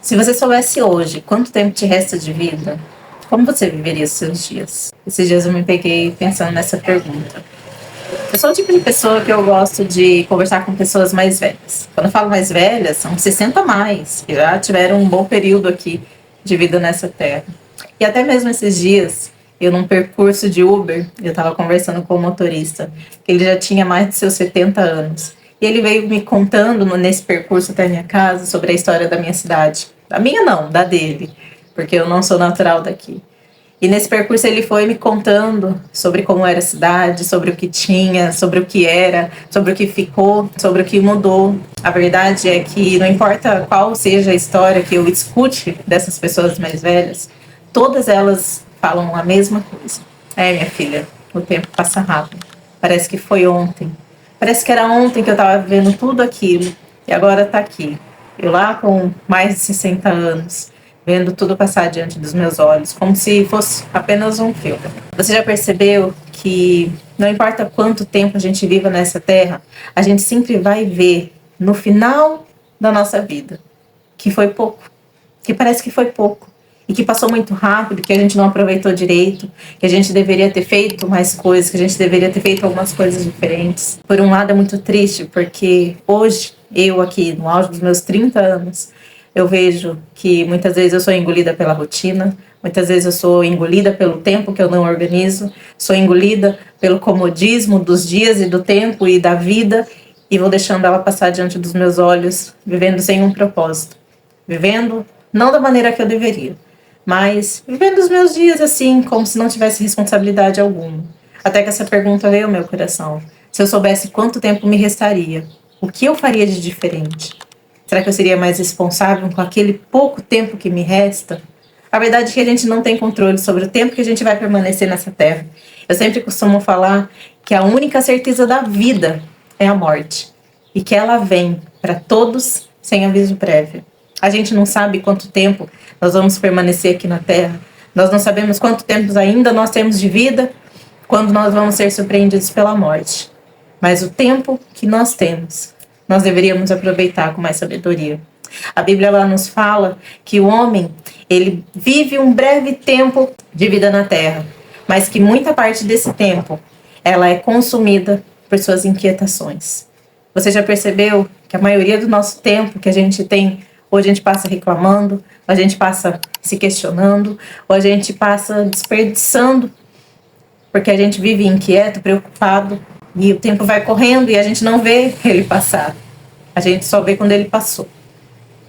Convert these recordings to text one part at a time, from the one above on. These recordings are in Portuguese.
Se você soubesse hoje quanto tempo te resta de vida, como você viveria os seus dias? Esses dias eu me peguei pensando nessa pergunta. Eu sou o tipo de pessoa que eu gosto de conversar com pessoas mais velhas. Quando eu falo mais velhas, são 60 a mais, que já tiveram um bom período aqui de vida nessa terra. E até mesmo esses dias, eu num percurso de Uber, eu estava conversando com o motorista, que ele já tinha mais de seus 70 anos. E ele veio me contando nesse percurso até a minha casa sobre a história da minha cidade. Da minha não, da dele, porque eu não sou natural daqui. E nesse percurso ele foi me contando sobre como era a cidade, sobre o que tinha, sobre o que era, sobre o que ficou, sobre o que mudou. A verdade é que não importa qual seja a história que eu escute dessas pessoas mais velhas, todas elas falam a mesma coisa. Minha filha, o tempo passa rápido. Parece que foi ontem. Parece que era ontem que eu estava vivendo tudo aquilo e agora está aqui. Eu lá com mais de 60 anos, vendo tudo passar diante dos meus olhos, como se fosse apenas um filme. Você já percebeu que não importa quanto tempo a gente viva nessa terra, a gente sempre vai ver no final da nossa vida que foi pouco, que parece que foi pouco e que passou muito rápido, que a gente não aproveitou direito, que a gente deveria ter feito mais coisas, que a gente deveria ter feito algumas coisas diferentes. Por um lado é muito triste, porque hoje, eu aqui no auge dos meus 30 anos, eu vejo que muitas vezes eu sou engolida pela rotina, muitas vezes eu sou engolida pelo tempo que eu não organizo, sou engolida pelo comodismo dos dias e do tempo e da vida e vou deixando ela passar diante dos meus olhos, vivendo sem um propósito, vivendo não da maneira que eu deveria, mas vivendo os meus dias assim, como se não tivesse responsabilidade alguma. Até que essa pergunta veio ao meu coração. Se eu soubesse quanto tempo me restaria, o que eu faria de diferente? Será que eu seria mais responsável com aquele pouco tempo que me resta? A verdade é que a gente não tem controle sobre o tempo que a gente vai permanecer nessa terra. Eu sempre costumo falar que a única certeza da vida é a morte. E que ela vem para todos sem aviso prévio. A gente não sabe quanto tempo nós vamos permanecer aqui na terra. Nós não sabemos quanto tempo ainda nós temos de vida quando nós vamos ser surpreendidos pela morte. Mas o tempo que nós temos, nós deveríamos aproveitar com mais sabedoria. A Bíblia lá nos fala que o homem, ele vive um breve tempo de vida na terra, mas que muita parte desse tempo, ela é consumida por suas inquietações. Você já percebeu que a maioria do nosso tempo que a gente tem, ou a gente passa reclamando, ou a gente passa se questionando, ou a gente passa desperdiçando, porque a gente vive inquieto, preocupado, e o tempo vai correndo e a gente não vê ele passar. A gente só vê quando ele passou.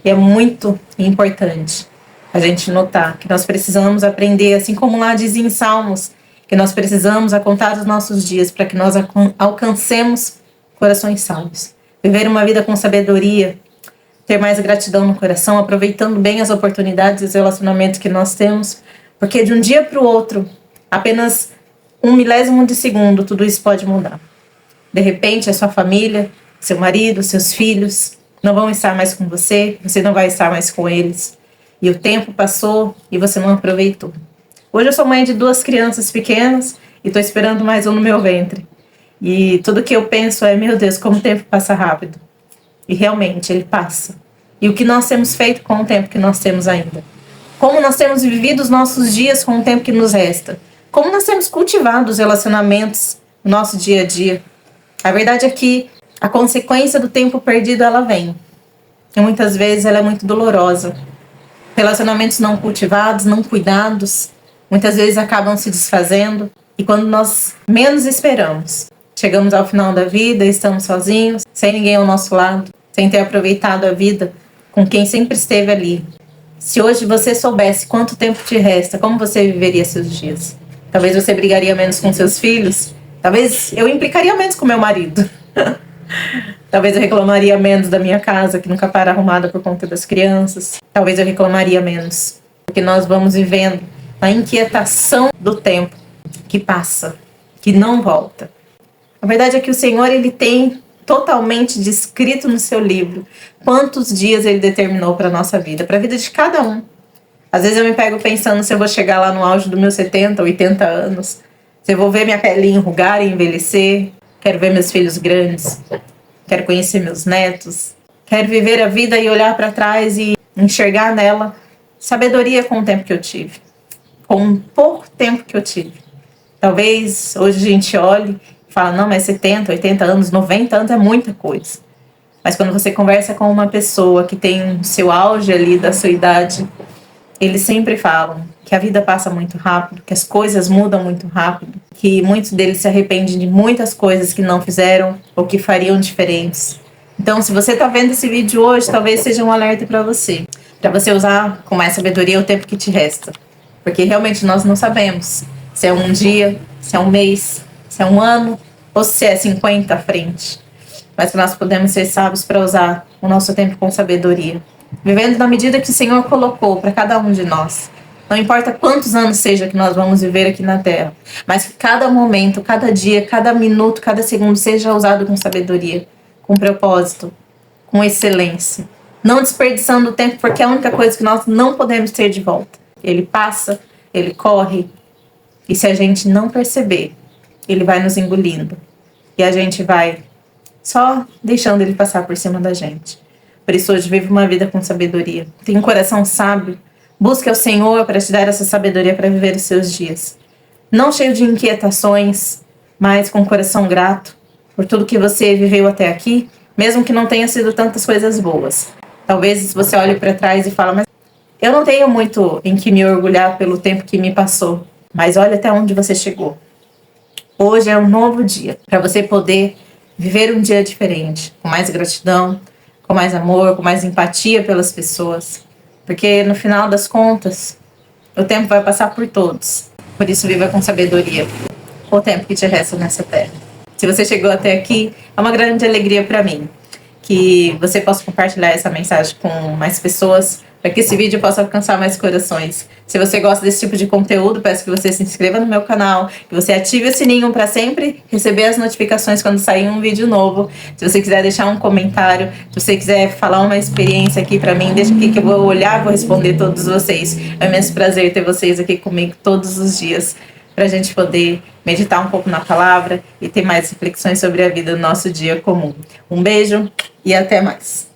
E é muito importante a gente notar que nós precisamos aprender, assim como lá diz em Salmos, que nós precisamos a contar os nossos dias para que nós alcancemos corações sábios. Viver uma vida com sabedoria, ter mais gratidão no coração, aproveitando bem as oportunidades e os relacionamentos que nós temos, porque de um dia para o outro, apenas 1 milésimo de segundo, tudo isso pode mudar. De repente, a sua família, seu marido, seus filhos não vão estar mais com você, você não vai estar mais com eles. E o tempo passou e você não aproveitou. Hoje eu sou mãe de 2 crianças pequenas e estou esperando mais um no meu ventre. E tudo que eu penso é, meu Deus, como o tempo passa rápido. E realmente, ele passa. E o que nós temos feito com o tempo que nós temos ainda? Como nós temos vivido os nossos dias com o tempo que nos resta? Como nós temos cultivado os relacionamentos no nosso dia a dia? A verdade é que a consequência do tempo perdido, ela vem. E muitas vezes ela é muito dolorosa. Relacionamentos não cultivados, não cuidados, muitas vezes acabam se desfazendo. E quando nós menos esperamos, chegamos ao final da vida, estamos sozinhos, sem ninguém ao nosso lado, sem ter aproveitado a vida com quem sempre esteve ali. Se hoje você soubesse quanto tempo te resta, como você viveria seus dias? Talvez você brigaria menos com seus filhos. Talvez eu implicaria menos com meu marido. Talvez eu reclamaria menos da minha casa, que nunca para arrumada por conta das crianças. Talvez eu reclamaria menos. Porque nós vamos vivendo a inquietação do tempo que passa, que não volta. A verdade é que o Senhor, ele tem totalmente descrito no seu livro quantos dias ele determinou para a nossa vida, para a vida de cada um. Às vezes eu me pego pensando se eu vou chegar lá no auge dos meus 70, 80 anos, se eu vou ver minha pele enrugar e envelhecer, quero ver meus filhos grandes, quero conhecer meus netos. Quero viver a vida e olhar para trás e enxergar nela sabedoria com o tempo que eu tive, com o pouco tempo que eu tive. Talvez hoje a gente olhe e fala, não, mas 70, 80 anos, 90 anos é muita coisa. Mas quando você conversa com uma pessoa que tem o seu auge ali da sua idade, eles sempre falam que a vida passa muito rápido, que as coisas mudam muito rápido, que muitos deles se arrependem de muitas coisas que não fizeram ou que fariam diferentes. Então, se você está vendo esse vídeo hoje, talvez seja um alerta para você usar com mais sabedoria o tempo que te resta. Porque realmente nós não sabemos se é um dia, se é um mês, se é um ano ou se é 50 à frente. Mas que nós podemos ser sábios para usar o nosso tempo com sabedoria, vivendo na medida que o Senhor colocou para cada um de nós. Não importa quantos anos seja que nós vamos viver aqui na Terra, mas que cada momento, cada dia, cada minuto, cada segundo seja usado com sabedoria, com propósito, com excelência. Não desperdiçando o tempo, porque é a única coisa que nós não podemos ter de volta. Ele passa, ele corre, e se a gente não perceber, ele vai nos engolindo. E a gente vai só deixando ele passar por cima da gente. Por isso hoje vive uma vida com sabedoria. Tenha um coração sábio. Busque ao Senhor para te dar essa sabedoria para viver os seus dias. Não cheio de inquietações, mas com um coração grato por tudo que você viveu até aqui, mesmo que não tenha sido tantas coisas boas. Talvez você olhe para trás e fala, mas eu não tenho muito em que me orgulhar pelo tempo que me passou. Mas olha até onde você chegou. Hoje é um novo dia para você poder viver um dia diferente, com mais gratidão, com mais amor, com mais empatia pelas pessoas. Porque no final das contas, o tempo vai passar por todos. Por isso, viva com sabedoria o tempo que te resta nessa terra. Se você chegou até aqui, é uma grande alegria para mim que você possa compartilhar essa mensagem com mais pessoas, para que esse vídeo possa alcançar mais corações. Se você gosta desse tipo de conteúdo, peço que você se inscreva no meu canal, que você ative o sininho para sempre receber as notificações quando sair um vídeo novo. Se você quiser deixar um comentário, se você quiser falar uma experiência aqui para mim, deixa aqui que eu vou olhar, vou responder todos vocês. É um imenso prazer ter vocês aqui comigo todos os dias, para a gente poder meditar um pouco na palavra e ter mais reflexões sobre a vida do nosso dia comum. Um beijo e até mais.